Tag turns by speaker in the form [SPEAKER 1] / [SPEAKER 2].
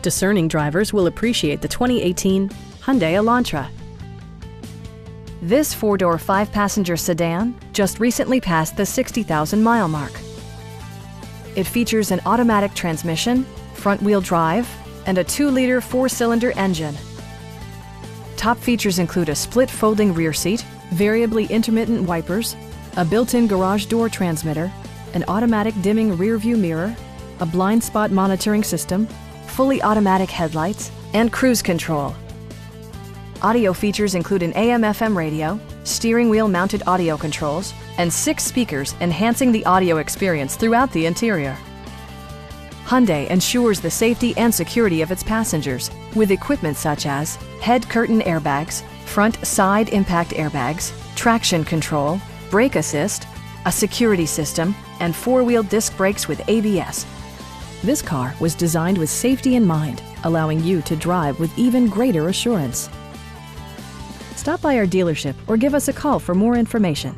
[SPEAKER 1] Discerning drivers will appreciate the 2018 Hyundai Elantra. This four-door, five-passenger sedan just recently passed the 60,000-mile mark. It features an automatic transmission, front-wheel drive, and a 2-liter four-cylinder engine. Top features include a split folding rear seat, variably intermittent wipers, a built-in garage door transmitter, an automatic dimming rear-view mirror, a blind spot monitoring system, fully automatic headlights, and cruise control. Audio features include an AM/FM radio, steering wheel mounted audio controls, and 6 speakers enhancing the audio experience throughout the interior. Hyundai ensures the safety and security of its passengers with equipment such as head curtain airbags, front side impact airbags, traction control, brake assist, a security system, and 4-wheel disc brakes with ABS. This car was designed with safety in mind, allowing you to drive with even greater assurance. Stop by our dealership or give us a call for more information.